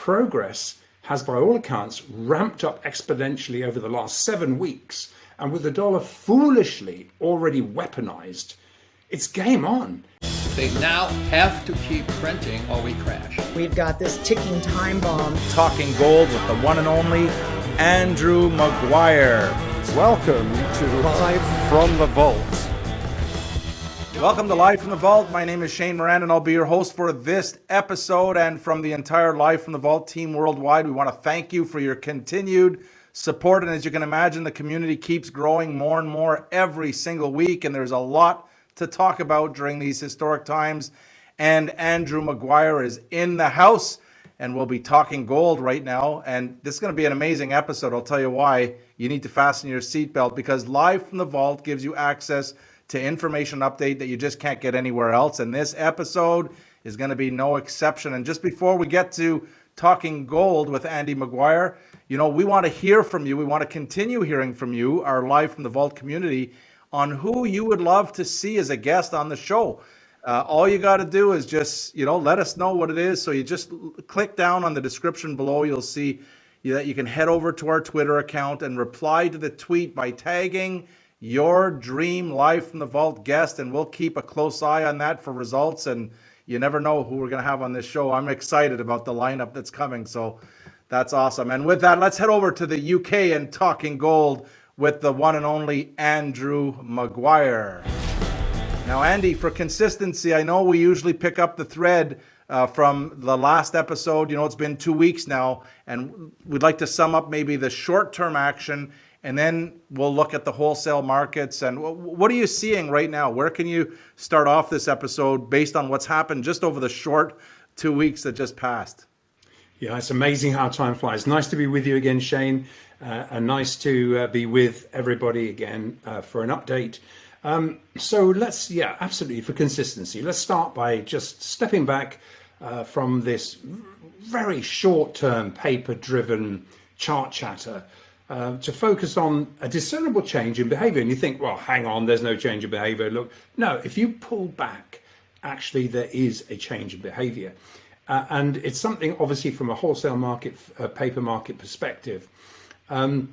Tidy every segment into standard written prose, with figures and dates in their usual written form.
progress has, by all accounts, ramped up exponentially over the last 7 weeks. And with the dollar foolishly already weaponized, it's game on. They now have to keep printing or we crash. We've got this ticking time bomb. Talking gold with the one and only Andrew Maguire. Welcome to Live from the Vault. Welcome to Live from the Vault. My name is Shane Moran, and I'll be your host for this episode. And from the entire Live from the Vault team worldwide, we want to thank you for your continued support. And as you can imagine, the community keeps growing more and more every single week, and there's a lot to talk about during these historic times. And Andrew Maguire is in the house, and we'll be talking gold right now. And this is going to be an amazing episode. I'll tell you why. You need to fasten your seatbelt, because Live from the Vault gives you access to information update that you just can't get anywhere else. And this episode is going to be no exception. And just before we get to talking gold with Andy Maguire, you know, we want to hear from you. We want to continue hearing from you, our Live from the Vault community, on who you would love to see as a guest on the show. All you got to do is just, let us know what it is. So you just click down on the description below. You'll see that you can head over to our Twitter account and reply to the tweet by tagging your dream Live from the Vault guest, and we'll keep a close eye on that for results. And you never know who we're going to have on this show. I'm excited about the lineup that's coming. So that's awesome. And with that, let's head over to the UK and talking gold with the one and only Andrew Maguire. Now, Andy, for consistency, I know we usually pick up the thread from the last episode. It's been 2 weeks now, and we'd like to sum up maybe the short-term action, and then we'll look at the wholesale markets. And what are you seeing right now? Where can you start off this episode based on what's happened just over the short 2 weeks that just passed? Yeah, it's amazing how time flies. Nice to be with you again, Shane, and nice to be with everybody again for an update. So let's, absolutely, for consistency, let's start by just stepping back from this very short-term paper-driven chart chatter to focus on a discernible change in behavior. And you think, well, hang on, there's no change in behavior. Look, no, if you pull back, actually there is a change in behavior. And it's something, obviously, from a wholesale market, paper market perspective. And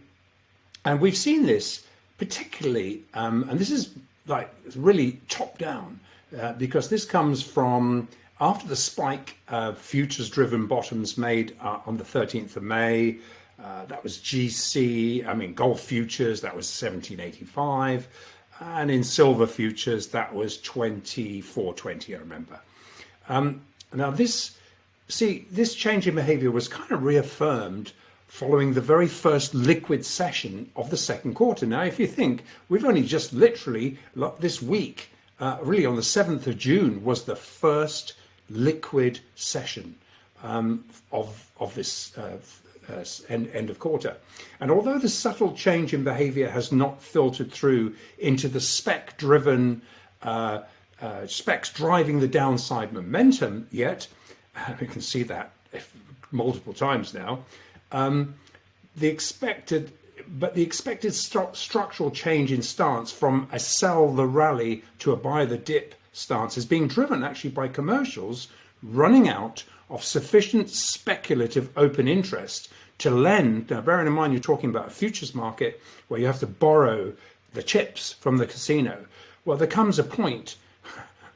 we've seen this particularly, and this is like really top down, because this comes from after the spike futures-driven bottoms made on the 13th of May. That was GC, gold futures, that was 1785. And in silver futures, that was 2420, I remember. Now this change in behavior was kind of reaffirmed following the very first liquid session of the second quarter. Now, if you think, we've only just literally, this week, really on the 7th of June, was the first liquid session of this end of quarter. And although the subtle change in behavior has not filtered through into the spec-driven, specs driving the downside momentum yet, we can see that multiple times now, the expected structural change in stance from a sell the rally to a buy the dip stance is being driven actually by commercials running out of sufficient speculative open interest to lend. Now, bearing in mind, you're talking about a futures market where you have to borrow the chips from the casino. Well, there comes a point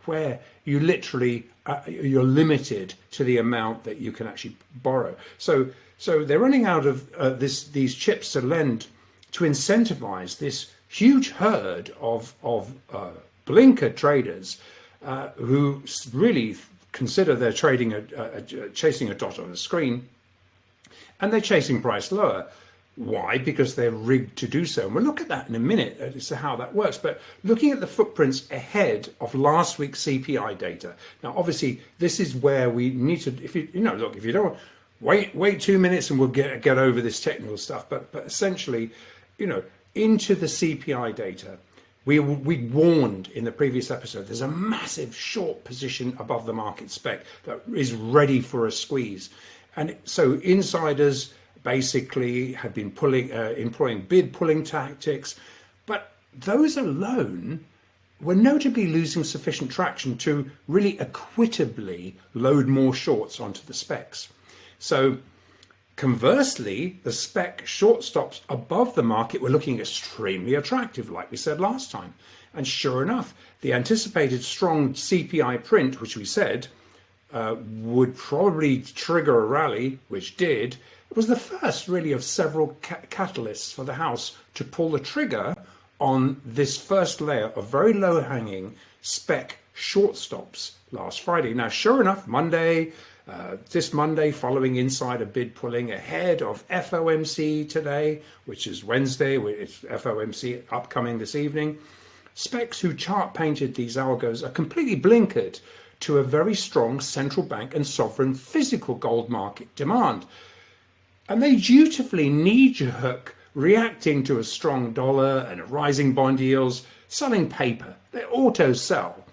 where you literally, you're limited to the amount that you can actually borrow. So they're running out of these chips to lend to incentivize this huge herd of blinker traders who really consider they're trading chasing a dot on a screen, and they're chasing price lower. Why? Because they're rigged to do so. And we'll look at that in a minute as to how that works. But looking at the footprints ahead of last week's CPI data. Now, obviously, this is where we need to, if you don't wait 2 minutes and we'll get over this technical stuff. But essentially, into the CPI data, we warned in the previous episode, there's a massive short position above the market spec that is ready for a squeeze. And so insiders basically had been employing bid pulling tactics, but those alone were notably losing sufficient traction to really equitably load more shorts onto the specs. So conversely, the spec short stops above the market were looking extremely attractive, like we said last time. And sure enough, the anticipated strong CPI print, which we said would probably trigger a rally, which did, was the first really of several catalysts for the House to pull the trigger on this first layer of very low-hanging spec short stops last Friday. Now, sure enough, this Monday, following insider bid pulling ahead of FOMC today, which is Wednesday, it's FOMC upcoming this evening, specs who chart painted these algos are completely blinkered to a very strong central bank and sovereign physical gold market demand. And they dutifully knee-jerk, reacting to a strong dollar and rising bond yields, selling paper. They auto-sell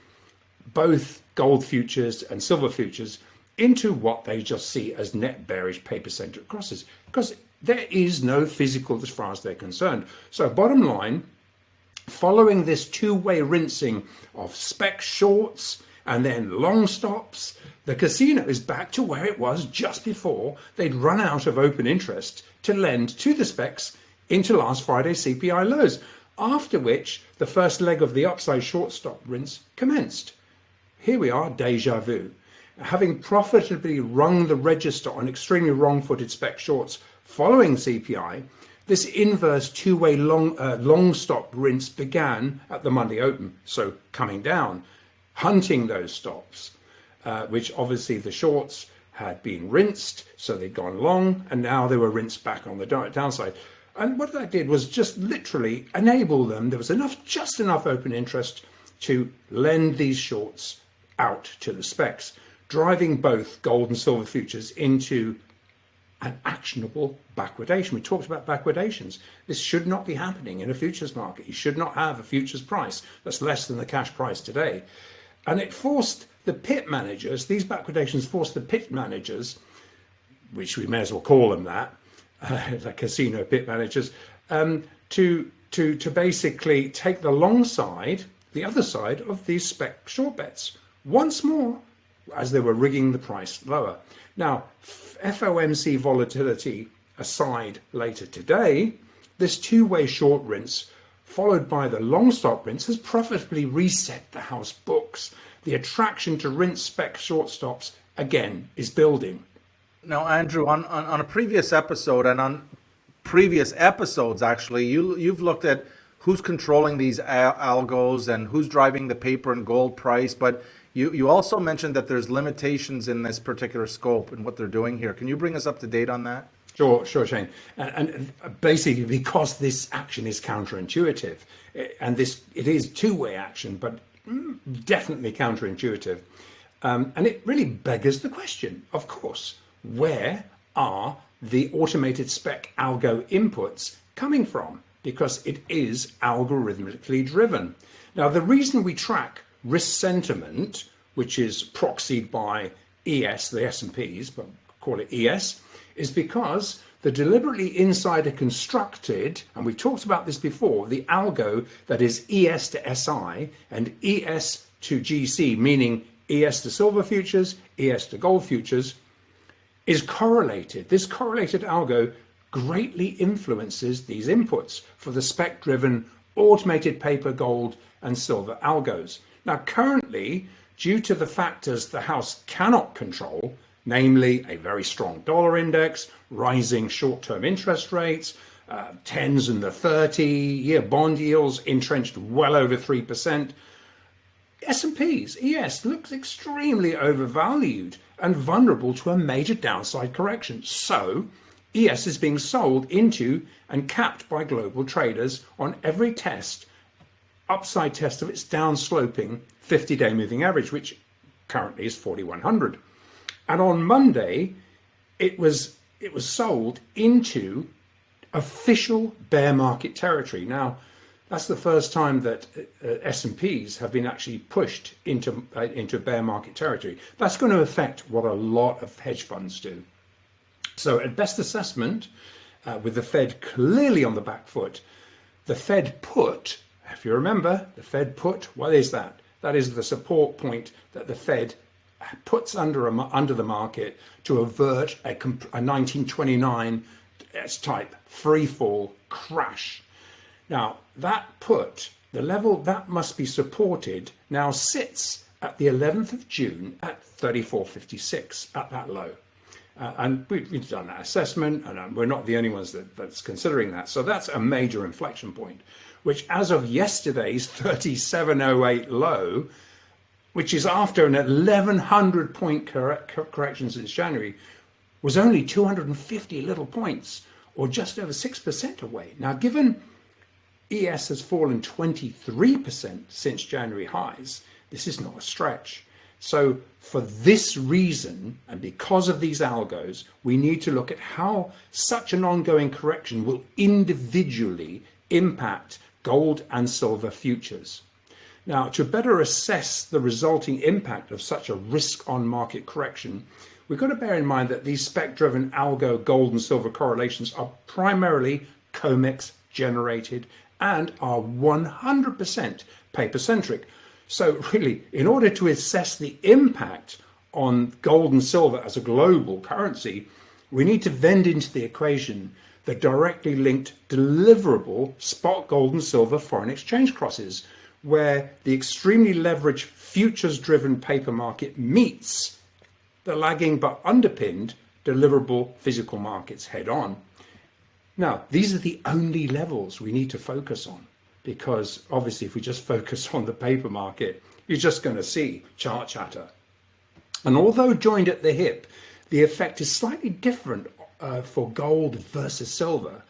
both gold futures and silver futures into what they just see as net bearish paper-centric crosses, because there is no physical as far as they're concerned. So bottom line, following this two-way rinsing of spec shorts and then long stops, the casino is back to where it was just before they'd run out of open interest to lend to the specs into last Friday's CPI lows, after which the first leg of the upside short stop rinse commenced. Here we are, deja vu. Having profitably rung the register on extremely wrong-footed spec shorts following CPI, this inverse two-way long stop rinse began at the Monday open, so coming down, hunting those stops, which obviously the shorts had been rinsed, so they'd gone long, and now they were rinsed back on the downside. And what that did was just literally enable them, there was just enough open interest to lend these shorts out to the specs, driving both gold and silver futures into an actionable backwardation. We talked about backwardations. This should not be happening in a futures market. You should not have a futures price that's less than the cash price today. And it forced the pit managers, these backwardations forced the pit managers, which we may as well call them that, the casino pit managers, to basically take the long side, the other side of these spec short bets once more, as they were rigging the price lower. Now, FOMC volatility aside later today, this two-way short rinse followed by the long stop rinse has profitably reset the house books. The attraction to rinse spec short stops again is building. Now, Andrew, on a previous episode and on previous episodes, actually, you've looked at who's controlling these algos and who's driving the paper and gold price, but you also mentioned that there's limitations in this particular scope and what they're doing here. Can you bring us up to date on that? Sure, Shane. And basically, because this action is counterintuitive, and it is two-way action, but definitely counterintuitive, and it really beggars the question, of course, where are the automated spec algo inputs coming from? Because it is algorithmically driven. Now, the reason we track risk sentiment, which is proxied by ES, the S&Ps, but call it ES, is because the deliberately insider constructed, and we've talked about this before, the algo that is ES to SI and ES to GC, meaning ES to silver futures, ES to gold futures, is correlated. This correlated algo greatly influences these inputs for the spec-driven automated paper, gold, and silver algos. Now, currently, due to the factors the House cannot control, namely a very strong dollar index, rising short-term interest rates, 10s and the 30-year bond yields entrenched well over 3%, S&Ps, ES looks extremely overvalued and vulnerable to a major downside correction. So, ES is being sold into and capped by global traders on every upside test of its downsloping 50-day moving average, which currently is 4,100. And on Monday, it was sold into official bear market territory. Now, that's the first time that S&Ps have been actually pushed into bear market territory. That's going to affect what a lot of hedge funds do. So at best assessment, with the Fed clearly on the back foot, the Fed put, if you remember, the Fed put, what is that? That is the support point that the Fed puts under the market to avert a 1929 type free fall crash. Now that put, the level that must be supported, now sits at the 11th of June at 34.56 at that low. And we've done that assessment, and we're not the only ones that's considering that. So that's a major inflection point, which as of yesterday's 37.08 low, which is after an 1,100 point correction since January, was only 250 little points, or just over 6% away. Now, given ES has fallen 23% since January highs, this is not a stretch. So for this reason, and because of these algos, we need to look at how such an ongoing correction will individually impact gold and silver futures. Now, to better assess the resulting impact of such a risk-on market correction, we've got to bear in mind that these spec-driven algo gold and silver correlations are primarily COMEX generated and are 100% paper-centric. So really, in order to assess the impact on gold and silver as a global currency, we need to vend into the equation the directly linked deliverable spot gold and silver foreign exchange crosses, where the extremely leveraged futures-driven paper market meets the lagging but underpinned deliverable physical markets head-on. Now, these are the only levels we need to focus on, because obviously if we just focus on the paper market, you're just going to see chart chatter. And although joined at the hip, the effect is slightly different for gold versus silver.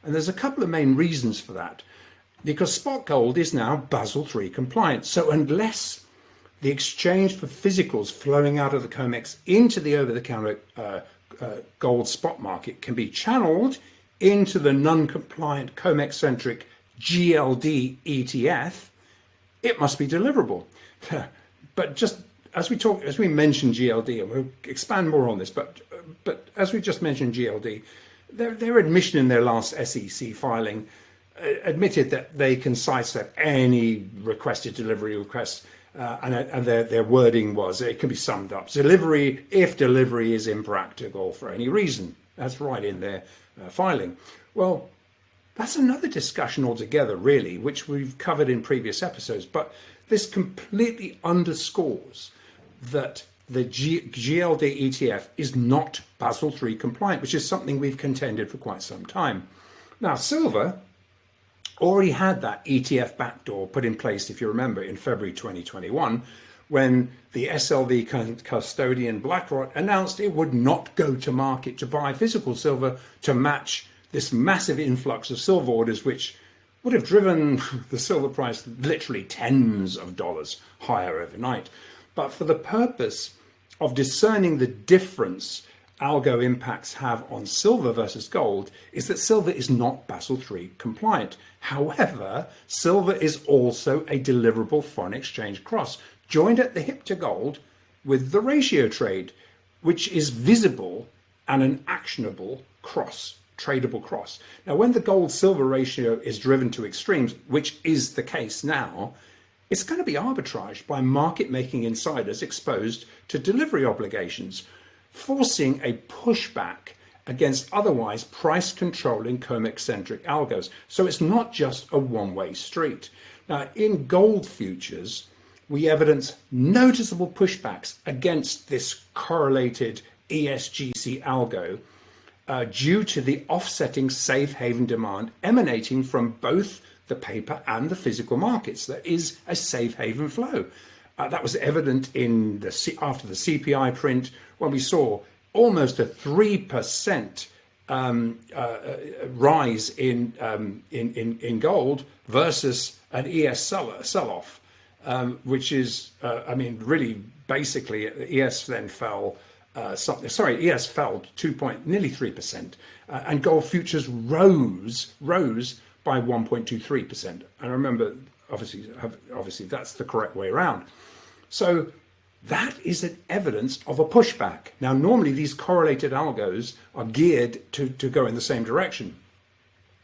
And there's a couple of main reasons for that, because spot gold is now Basel III compliant. So unless the exchange for physicals flowing out of the COMEX into the over-the-counter gold spot market can be channeled into the non-compliant COMEX-centric GLD ETF, it must be deliverable. But just as we mentioned GLD, and we'll expand more on this, but as we just mentioned GLD, their admission in their last SEC filing admitted that they can sidestep any requested delivery request, and their wording was, it can be summed up: delivery if delivery is impractical for any reason. That's right in their filing. Well, that's another discussion altogether, really, which we've covered in previous episodes. But this completely underscores that the GLD ETF is not Basel III compliant, which is something we've contended for quite some time. Now, silver already had that ETF backdoor put in place, if you remember, in February 2021, when the SLV custodian BlackRock announced it would not go to market to buy physical silver to match this massive influx of silver orders, which would have driven the silver price literally tens of dollars higher overnight. But for the purpose of discerning the difference algo impacts have on silver versus gold, is that silver is not Basel III compliant. However, silver is also a deliverable foreign exchange cross, joined at the hip to gold with the ratio trade, which is visible and an actionable cross, tradable cross. Now, when the gold-silver ratio is driven to extremes, which is the case now, it's going to be arbitraged by market-making insiders exposed to delivery obligations, forcing a pushback against otherwise price-controlling COMEX-centric algos. So it's not just a one-way street. Now, in gold futures, we evidence noticeable pushbacks against this correlated ESGC algo due to the offsetting safe haven demand emanating from both the paper and the physical markets. There is a safe haven flow. That was evident in after the CPI print, when we saw almost a 3% rise in gold versus an ES sell-off, which is, really, basically, ES then fell. ES fell nearly 3%, and gold futures rose by 1.23%. And remember, obviously, that's the correct way around. So that is an evidence of a pushback. Now, normally these correlated algos are geared to go in the same direction.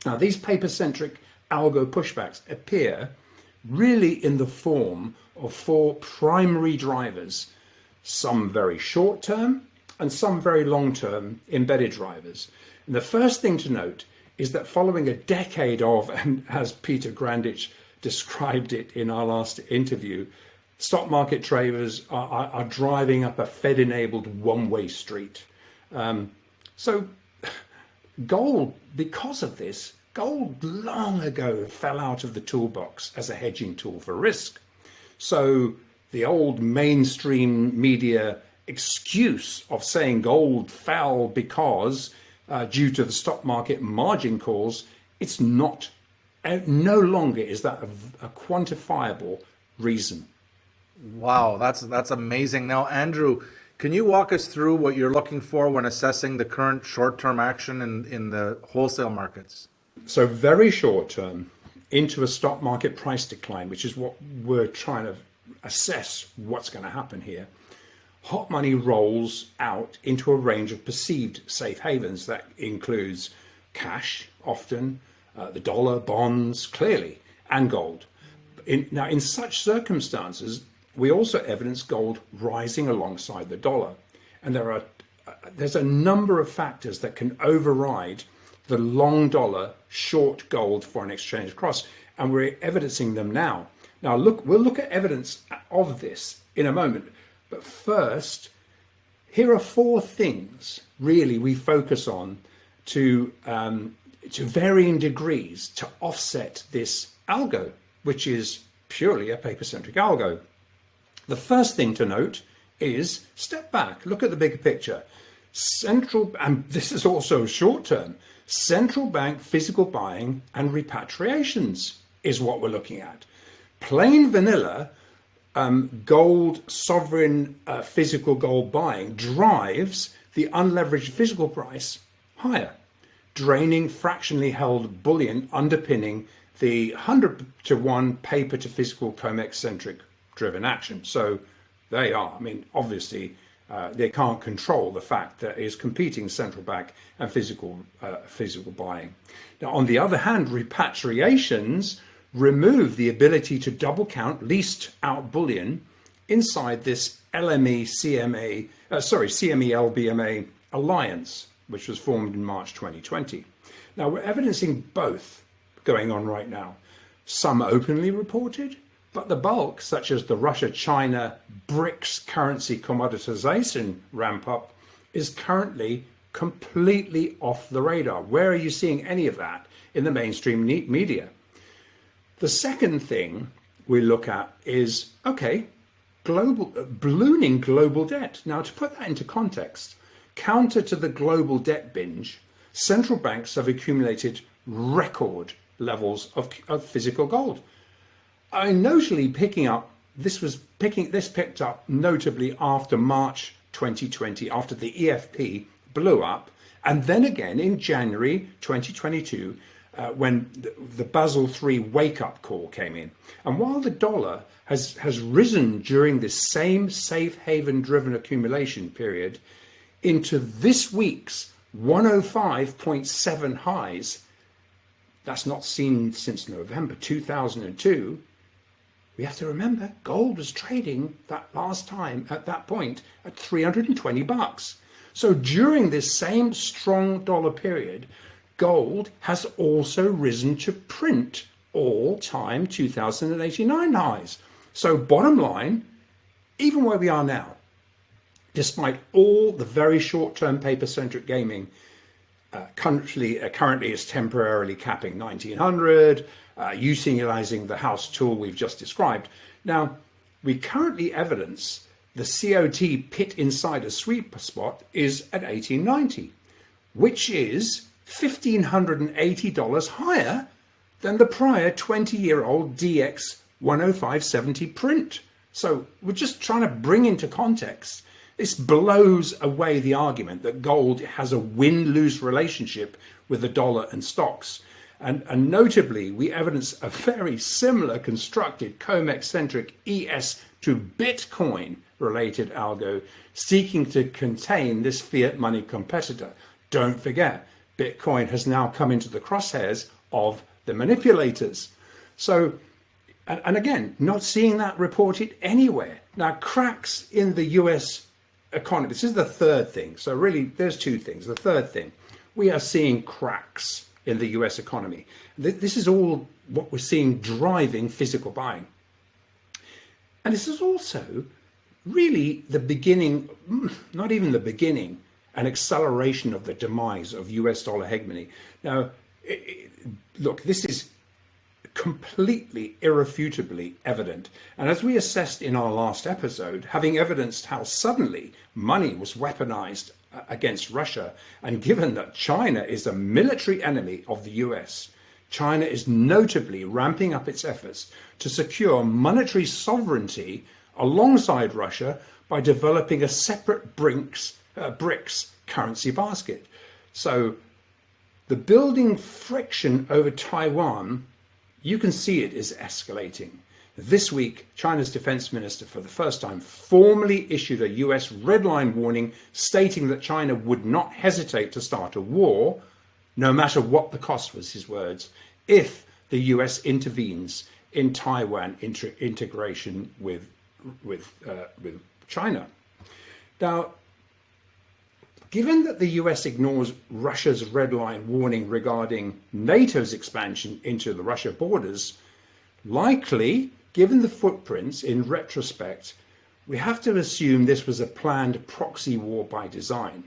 Now, these paper-centric algo pushbacks appear really in the form of four primary drivers, some very short term, and some very long term embedded drivers. And the first thing to note is that following a decade of, and as Peter Grandich described it in our last interview, stock market traders are driving up a Fed-enabled one-way street. So gold, because of this, gold long ago fell out of the toolbox as a hedging tool for risk. So the old mainstream media excuse of saying gold fell because due to the stock market margin calls, it's not, no longer is that a quantifiable reason. Wow, that's amazing. Now, Andrew, can you walk us through what you're looking for when assessing the current short-term action in the wholesale markets? So very short term, into a stock market price decline, which is what we're trying to assess what's going to happen here. Hot money rolls out into a range of perceived safe havens. That includes cash, often, the dollar, bonds, clearly, and gold. Now, in such circumstances, we also evidence gold rising alongside the dollar. And there's a number of factors that can override the long dollar, short gold foreign exchange cross, and we're evidencing them now. Now, we'll look at evidence of this in a moment. But first, here are four things really we focus on to varying degrees to offset this algo, which is purely a paper-centric algo. The first thing to note is step back, look at the bigger picture. And this is also short-term, central bank physical buying and repatriations is what we're looking at. Plain vanilla gold sovereign physical gold buying drives the unleveraged physical price higher, draining fractionally held bullion underpinning the 100-to-1 paper to physical COMEX centric driven action. So they are, I mean, obviously they can't control the fact that is competing central bank and physical buying. Now, on the other hand, repatriations remove the ability to double count leased out bullion inside this CME LBMA alliance, which was formed in March 2020. Now, we're evidencing both going on right now. Some openly reported, but the bulk, such as the Russia-China BRICS currency commoditization ramp up, is currently completely off the radar. Where are you seeing any of that in the mainstream media? The second thing we look at is, okay, ballooning global debt. Now, to put that into context, counter to the global debt binge, central banks have accumulated record levels of physical gold. Notably this picked up notably after March 2020, after the EFP blew up, and then again in January 2022, when the Basel III wake-up call came in. And while the dollar has risen during this same safe haven-driven accumulation period into this week's 105.7 highs, that's not seen since November 2002, we have to remember gold was trading that last time at that point at $320. So during this same strong dollar period, gold has also risen to print all-time 2089 highs. So bottom line, even where we are now, despite all the very short-term paper-centric gaming, currently is temporarily capping 1900, utilizing the house tool we've just described. Now, we currently evidence the COT pit insider sweet spot is at 1890, which is $1,580 higher than the prior 20-year-old DX 105.70 print. So we're just trying to bring into context. This blows away the argument that gold has a win-lose relationship with the dollar and stocks. And notably, we evidence a very similar constructed COMEX-centric ES to Bitcoin related algo seeking to contain this fiat money competitor. Don't forget, Bitcoin has now come into the crosshairs of the manipulators. So And again, not seeing that reported anywhere. Now, cracks in the US economy, this is the third thing. So really, there's two things. The third thing, we are seeing cracks in the US economy. This is all what we're seeing driving physical buying. And this is also really the beginning, not even the beginning, an acceleration of the demise of US dollar hegemony. Now, look, this is completely irrefutably evident. And as we assessed in our last episode, having evidenced how suddenly money was weaponized against Russia, and given that China is a military enemy of the US, China is notably ramping up its efforts to secure monetary sovereignty alongside Russia by developing a separate BRICS currency basket. So the building friction over Taiwan, you can see it is escalating. This week, China's defense minister, for the first time, formally issued a US red line warning stating that China would not hesitate to start a war, no matter what the cost, was his words, if the US intervenes in Taiwan integration with China. Now, given that the US ignores Russia's red line warning regarding NATO's expansion into the Russia borders, likely, given the footprints in retrospect, we have to assume this was a planned proxy war by design.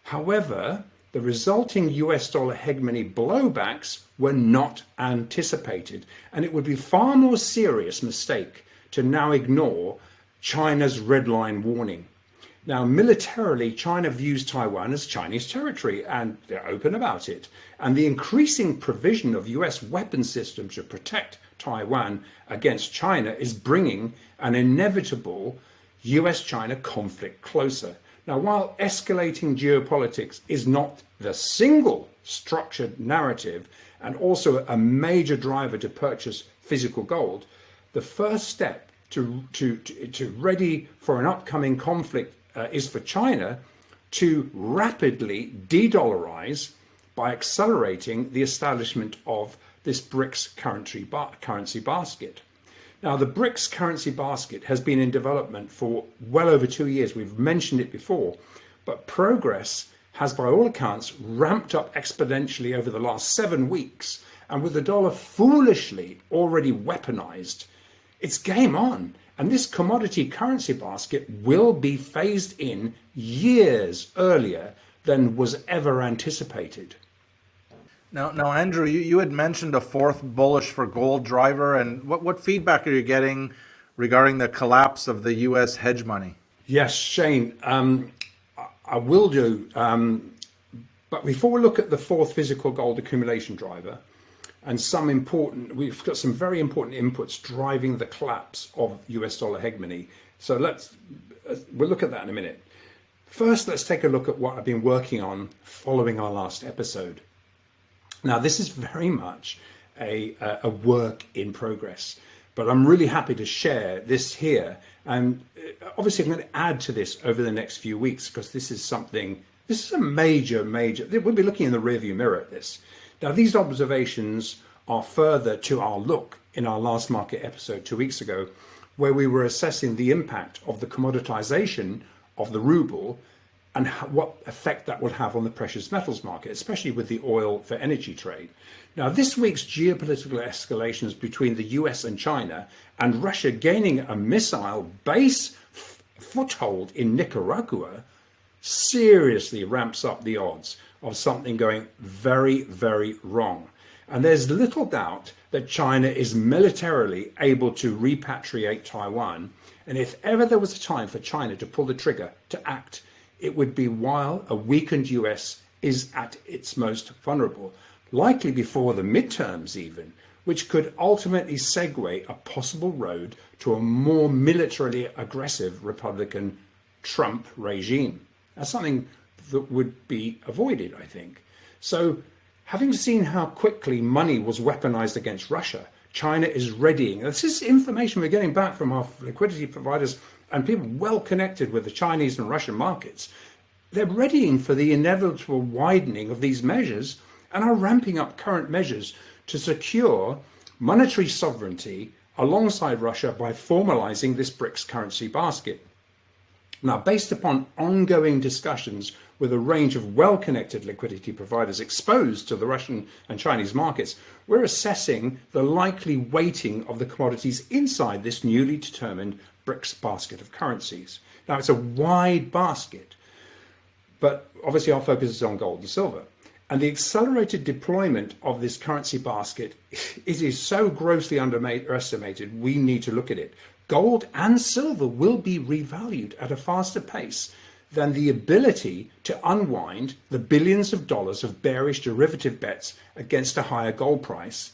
However, the resulting US dollar hegemony blowbacks were not anticipated, and it would be far more serious mistake to now ignore China's red line warning. Now, militarily, China views Taiwan as Chinese territory, and they're open about it. And the increasing provision of US weapon systems to protect Taiwan against China is bringing an inevitable US-China conflict closer. Now, while escalating geopolitics is not the single structured narrative and also a major driver to purchase physical gold, the first step to ready for an upcoming conflict is for China to rapidly de-dollarize by accelerating the establishment of this BRICS currency basket. Now, the BRICS currency basket has been in development for well over 2 years. We've mentioned it before, but progress has, by all accounts, ramped up exponentially over the last 7 weeks. And with the dollar foolishly already weaponized, it's game on. And this commodity currency basket will be phased in years earlier than was ever anticipated. Now, Andrew, you had mentioned a fourth bullish for gold driver, and what feedback are you getting regarding the collapse of the U.S. hedge money? Yes, Shane, I will do. But before we look at the fourth physical gold accumulation driver, and we've got some very important inputs driving the collapse of US dollar hegemony. So we'll look at that in a minute. First, let's take a look at what I've been working on following our last episode. Now, this is very much a work in progress, but I'm really happy to share this here. And obviously, I'm going to add to this over the next few weeks because this is a major, we'll be looking in the rearview mirror at this. Now, these observations are further to our look in our last market episode 2 weeks ago, where we were assessing the impact of the commoditization of the ruble and what effect that will have on the precious metals market, especially with the oil for energy trade. Now, this week's geopolitical escalations between the US and China, and Russia gaining a missile base foothold in Nicaragua, seriously ramps up the odds of something going very, very wrong. And there's little doubt that China is militarily able to repatriate Taiwan. And if ever there was a time for China to pull the trigger, to act, it would be while a weakened US is at its most vulnerable, likely before the midterms even, which could ultimately segue a possible road to a more militarily aggressive Republican Trump regime. That's something that would be avoided, I think. So, having seen how quickly money was weaponized against Russia, China is readying. This is information we're getting back from our liquidity providers and people well connected with the Chinese and Russian markets. They're readying for the inevitable widening of these measures and are ramping up current measures to secure monetary sovereignty alongside Russia by formalizing this BRICS currency basket. Now, based upon ongoing discussions with a range of well-connected liquidity providers exposed to the Russian and Chinese markets, we're assessing the likely weighting of the commodities inside this newly determined BRICS basket of currencies. Now, it's a wide basket, but obviously our focus is on gold and silver. And the accelerated deployment of this currency basket, it is so grossly underestimated, we need to look at it. Gold and silver will be revalued at a faster pace than the ability to unwind the billions of dollars of bearish derivative bets against a higher gold price.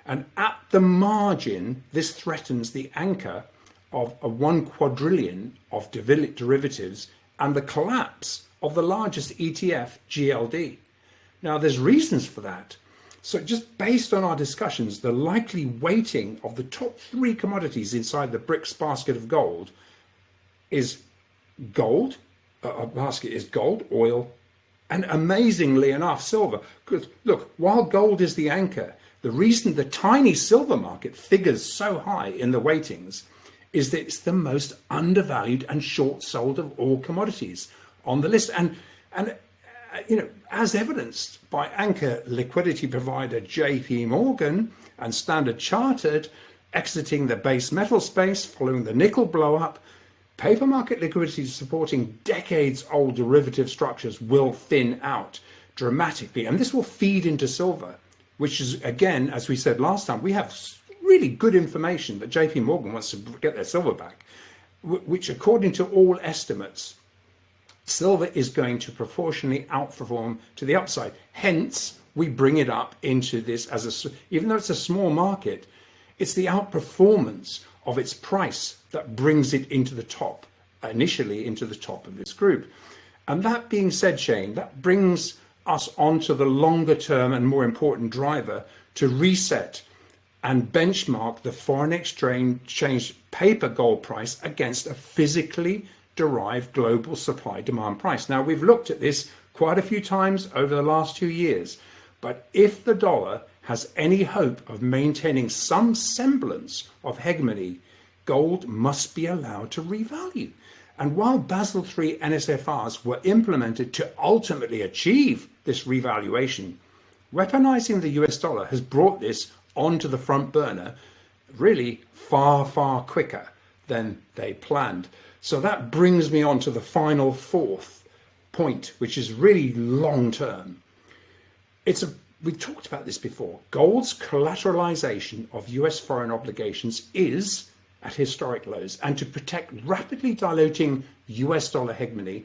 And at the margin, this threatens the anchor of a 1 quadrillion of derivatives and the collapse of the largest ETF, GLD. Now, there's reasons for that. So just based on our discussions, the likely weighting of the top 3 commodities inside the BRICS basket of gold is gold, oil, and amazingly enough, silver. Because look, while gold is the anchor, the reason the tiny silver market figures so high in the weightings is that it's the most undervalued and short sold of all commodities on the list. And as evidenced by anchor liquidity provider JP Morgan and Standard Chartered exiting the base metal space following the nickel blow up, paper market liquidity supporting decades-old derivative structures will thin out dramatically. And this will feed into silver, which is, again, as we said last time, we have really good information that JP Morgan wants to get their silver back, which according to all estimates, silver is going to proportionally outperform to the upside. Hence, we bring it up into this as even though it's a small market, it's the outperformance of its price that brings it into the top, initially into the top of this group. And that being said, Shane, that brings us onto the longer term and more important driver to reset and benchmark the foreign exchange paper gold price against a physically derived global supply demand price. Now, we've looked at this quite a few times over the last 2 years, but if the dollar has any hope of maintaining some semblance of hegemony, gold must be allowed to revalue. And while Basel III NSFRs were implemented to ultimately achieve this revaluation, weaponizing the US dollar has brought this onto the front burner really far, far quicker than they planned. So that brings me on to the final 4th point, which is really long term. We've talked about this before. Gold's collateralization of US foreign obligations is at historic lows, and to protect rapidly diluting US dollar hegemony,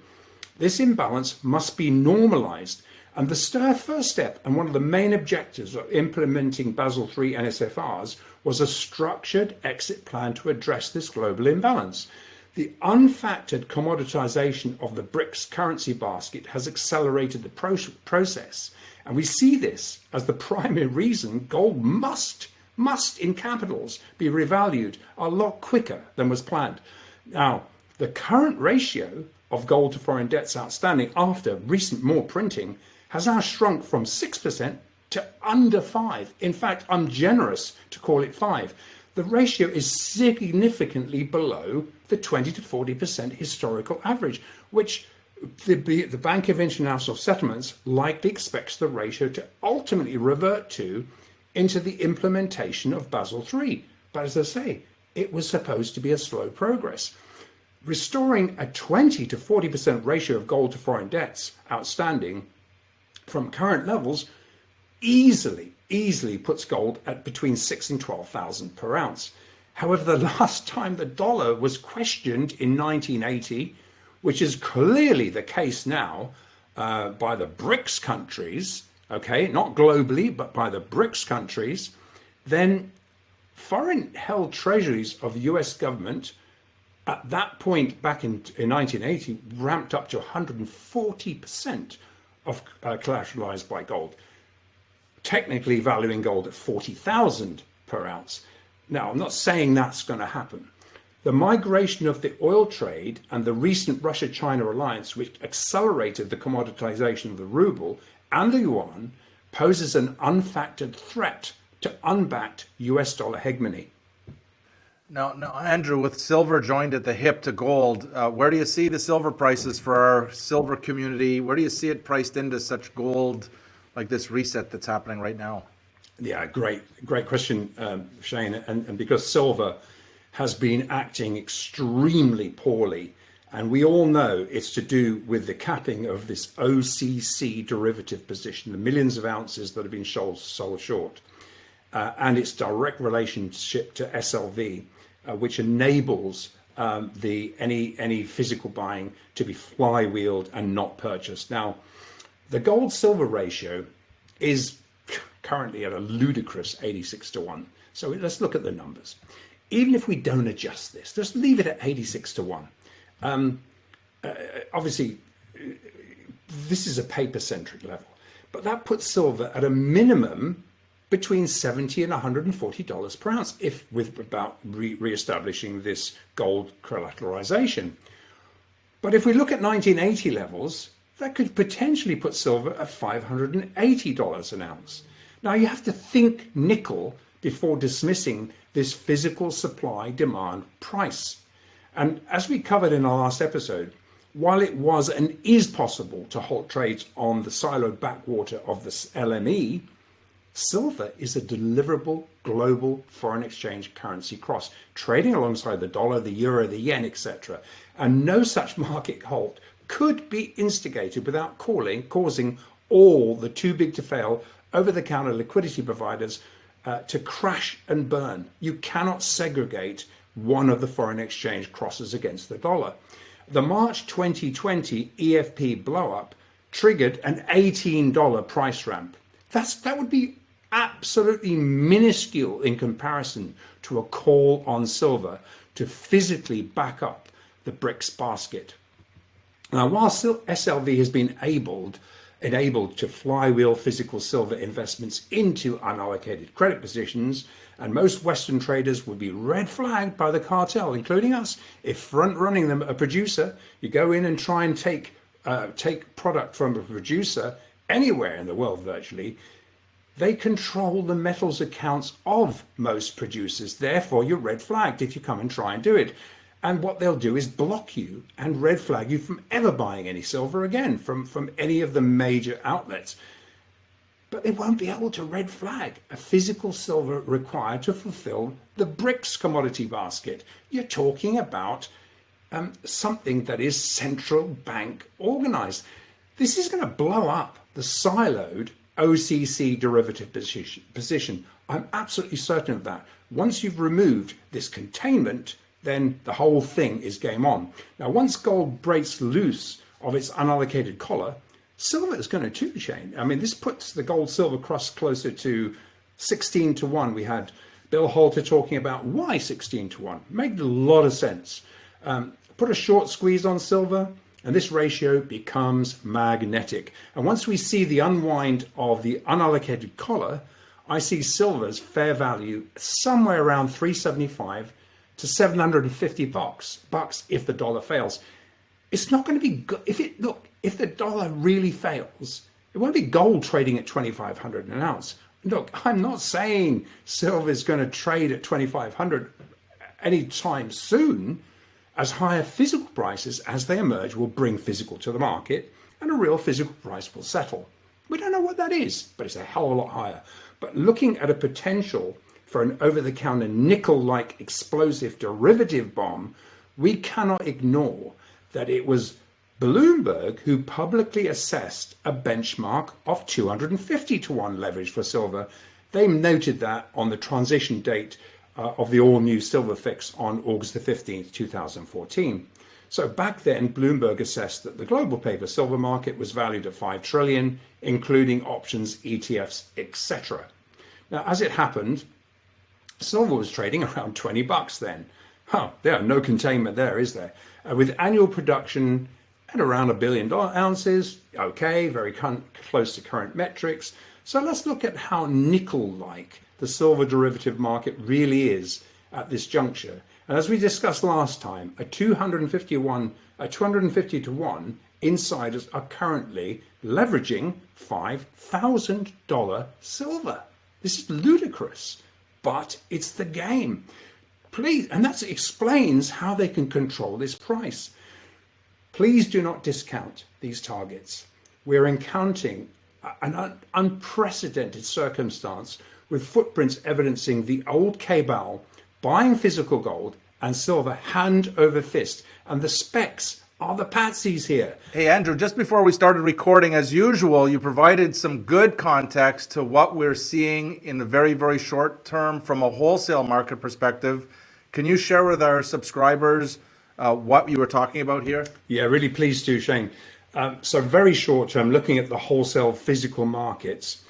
this imbalance must be normalized. And the first step and one of the main objectives of implementing Basel III NSFRs was a structured exit plan to address this global imbalance. The unfactored commoditization of the BRICS currency basket has accelerated the process. And we see this as the primary reason gold must in capitals be revalued a lot quicker than was planned. Now, the current ratio of gold to foreign debts outstanding after recent more printing has now shrunk from 6% to under 5%. In fact, I'm generous to call it 5%. The ratio is significantly below the 20 to 40% historical average, which the Bank of International Settlements likely expects the ratio to ultimately revert to into the implementation of Basel III. But as I say, it was supposed to be a slow progress. Restoring a 20 to 40% ratio of gold to foreign debts outstanding from current levels easily puts gold at between 6,000 and 12,000 per ounce. However, the last time the dollar was questioned in 1980, which is clearly the case now by the BRICS countries, okay, not globally, but by the BRICS countries, then foreign held treasuries of the US government at that point back in 1980 ramped up to 140% of collateralized by gold, technically valuing gold at 40,000 per ounce. Now, I'm not saying that's going to happen. The migration of the oil trade and the recent Russia-China alliance, which accelerated the commoditization of the ruble and the yuan, poses an unfactored threat to unbacked US dollar hegemony. Now, Andrew, with silver joined at the hip to gold, where do you see the silver prices for our silver community? Where do you see it priced into such gold, like this reset that's happening right now? Yeah, great question, Shane. And because silver has been acting extremely poorly, and we all know it's to do with the capping of this OCC derivative position, the millions of ounces that have been sold short, and its direct relationship to SLV, which enables any physical buying to be flywheeled and not purchased. Now, the gold-silver ratio is currently at a ludicrous 86-1. So let's look at the numbers. Even if we don't adjust this, just leave it at 86-1. Obviously, this is a paper-centric level, but that puts silver at a minimum between $70 and $140 per ounce, if without re-establishing this gold collateralization. But if we look at 1980 levels, that could potentially put silver at $580 an ounce. Now you have to think nickel before dismissing this physical supply demand price. And as we covered in our last episode, while it was and is possible to halt trades on the siloed backwater of the LME, silver is a deliverable global foreign exchange currency cross, trading alongside the dollar, the euro, the yen, etc. And no such market halt could be instigated without causing all the too big to fail over-the-counter liquidity providers to crash and burn. You cannot segregate one of the foreign exchange crosses against the dollar. The March 2020 EFP blow-up triggered an $18 price ramp. That would be absolutely minuscule in comparison to a call on silver to physically back up the BRICS basket. Now, while SLV has been enabled to flywheel physical silver investments into unallocated credit positions, and most Western traders would be red flagged by the cartel, including us, if front-running them a producer, you go in and try and take product from a producer anywhere in the world virtually, they control the metals accounts of most producers. Therefore, you're red flagged if you come and try and do it. And what they'll do is block you and red flag you from ever buying any silver again from any of the major outlets. But they won't be able to red flag a physical silver required to fulfill the BRICS commodity basket. You're talking about something that is central bank organized. This is going to blow up the siloed OCC derivative position. I'm absolutely certain of that. Once you've removed this containment, then the whole thing is game on. Now, once gold breaks loose of its unallocated collar, silver is going to too, Shane. I mean, this puts the gold-silver cross closer to 16-1. We had Bill Halter talking about why 16-1. Made a lot of sense. Put a short squeeze on silver, and this ratio becomes magnetic. And once we see the unwind of the unallocated collar, I see silver's fair value somewhere around 375 to 750 bucks if the dollar fails. It's not going to be good. If the dollar really fails, it won't be gold trading at 2,500 an ounce. Look, I'm not saying silver is going to trade at 2,500 anytime soon, as higher physical prices as they emerge will bring physical to the market and a real physical price will settle. We don't know what that is, but it's a hell of a lot higher. But looking at a potential for an over-the-counter nickel-like explosive derivative bomb, we cannot ignore that it was Bloomberg who publicly assessed a benchmark of 250-1 leverage for silver. They noted that on the transition date of the all-new silver fix on August the 15th, 2014. So back then, Bloomberg assessed that the global paper silver market was valued at 5 trillion, including options, ETFs, etc. Now, as it happened, silver was trading around 20 bucks then. No containment there, is there? With annual production at around 1 billion ounces, okay, very close to current metrics. So let's look at how nickel-like the silver derivative market really is at this juncture. And as we discussed last time, a 250-1 insiders are currently leveraging $5,000 silver. This is ludicrous, but it's the game. please, and that explains how they can control this price. Please do not discount these targets. We're encountering an unprecedented circumstance with footprints evidencing the old cabal buying physical gold and silver hand over fist. And the specs are the patsies here. Hey, Andrew, just before we started recording, as usual, you provided some good context to what we're seeing in the very, very short term from a wholesale market perspective. Can you share with our subscribers what you were talking about here? Yeah, really pleased to, Shane. So very short term, looking at the wholesale physical markets,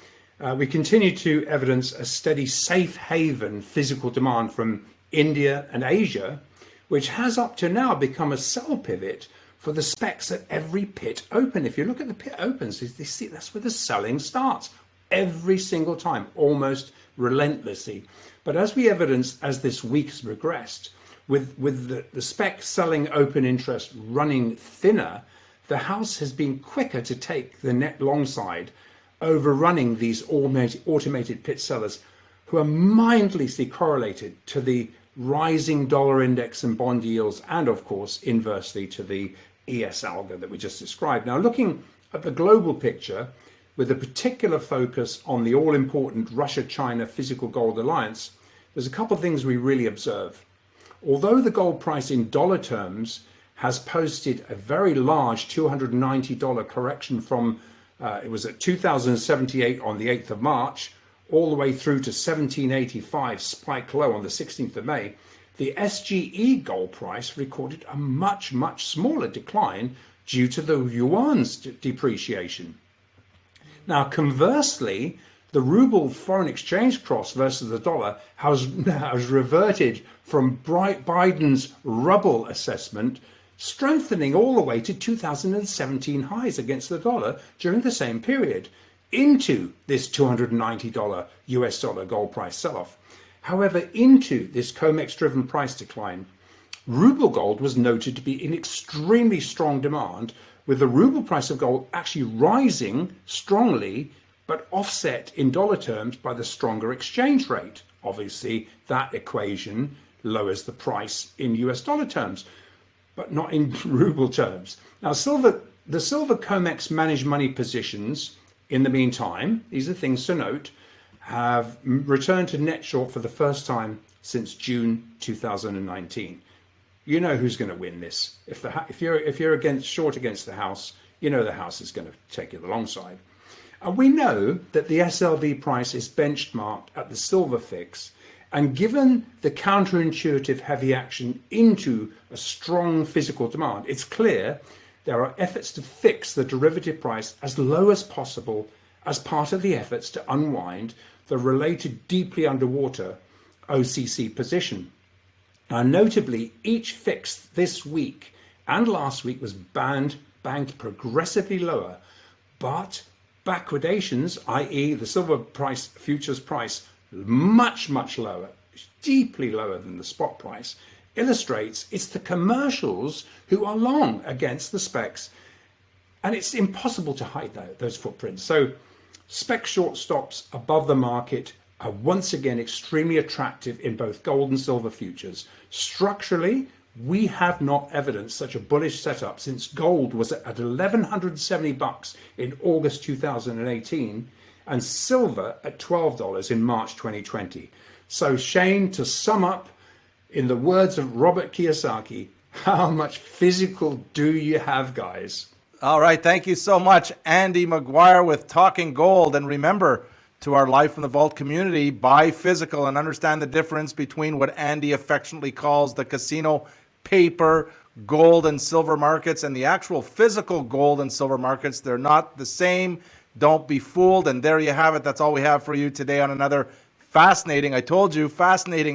we continue to evidence a steady safe haven physical demand from India and Asia, which has up to now become a sell pivot for the specs at every pit open. If you look at the pit opens, you see that's where the selling starts every single time, almost relentlessly. But as we evidenced as this week has progressed, with the spec selling open interest running thinner, the house has been quicker to take the net long side, overrunning these automated pit sellers who are mindlessly correlated to the rising dollar index and bond yields, and of course inversely to the ES algo that we just described. Now, looking at the global picture with a particular focus on the all-important Russia-China physical gold alliance, there's a couple of things we really observe. Although the gold price in dollar terms has posted a very large $290 correction from, it was at 2,078 on the 8th of March, all the way through to 1785 spike low on the 16th of May, the SGE gold price recorded a much, much smaller decline due to the yuan's depreciation. Now, conversely, the ruble foreign exchange cross versus the dollar has reverted from Biden's rubble assessment, strengthening all the way to 2017 highs against the dollar during the same period, into this $290 US dollar gold price sell-off. However, into this COMEX-driven price decline, ruble gold was noted to be in extremely strong demand, with the ruble price of gold actually rising strongly, but offset in dollar terms by the stronger exchange rate. Obviously, that equation lowers the price in US dollar terms, but not in ruble terms. Now, the silver COMEX managed money positions, in the meantime, these are things to note, have returned to net short for the first time since June 2019. You know who's going to win this. If you're short against the house, you know the house is going to take you the long side. And we know that the SLV price is benchmarked at the silver fix, and given the counterintuitive heavy action into a strong physical demand, it's clear there are efforts to fix the derivative price as low as possible as part of the efforts to unwind the related deeply underwater OCC position. Now, notably, each fix this week and last week was banked progressively lower, but backwardations, i.e. the silver price, futures price, much, much lower, deeply lower than the spot price, illustrates it's the commercials who are long against the specs, and it's impossible to hide those footprints. So spec short stops above the market are once again extremely attractive in both gold and silver futures. Structurally, we have not evidenced such a bullish setup since gold was at $1,170 in August 2018 and silver at $12 in March 2020. So Shane, to sum up, in the words of Robert Kiyosaki, how much physical do you have, guys? All right. Thank you so much, Andy Maguire with Talking Gold. And remember, to our Live from the Vault community, buy physical and understand the difference between what Andy affectionately calls the casino paper gold and silver markets and the actual physical gold and silver markets. They're not the same. Don't be fooled. And there you have it. That's all we have for you today on another fascinating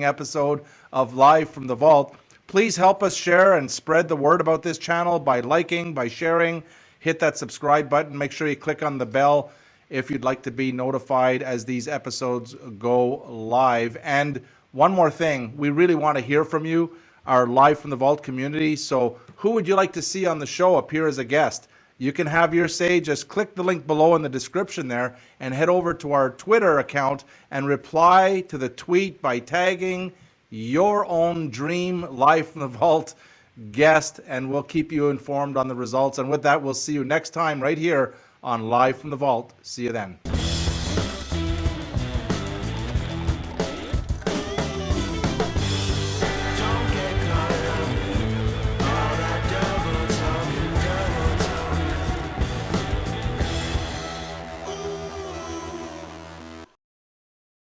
episode of Live from the Vault. Please help us share and spread the word about this channel by liking, by sharing. Hit that subscribe button. Make sure you click on the bell if you'd like to be notified as these episodes go live. And one more thing, we really want to hear from you, our Live from the Vault community. So who would you like to see on the show appear as a guest? You can have your say. Just click the link below in the description there and head over to our Twitter account and reply to the tweet by tagging your own dream Live from the Vault guest, and we'll keep you informed on the results. And with that, we'll see you next time right here on Live from the Vault. See you then.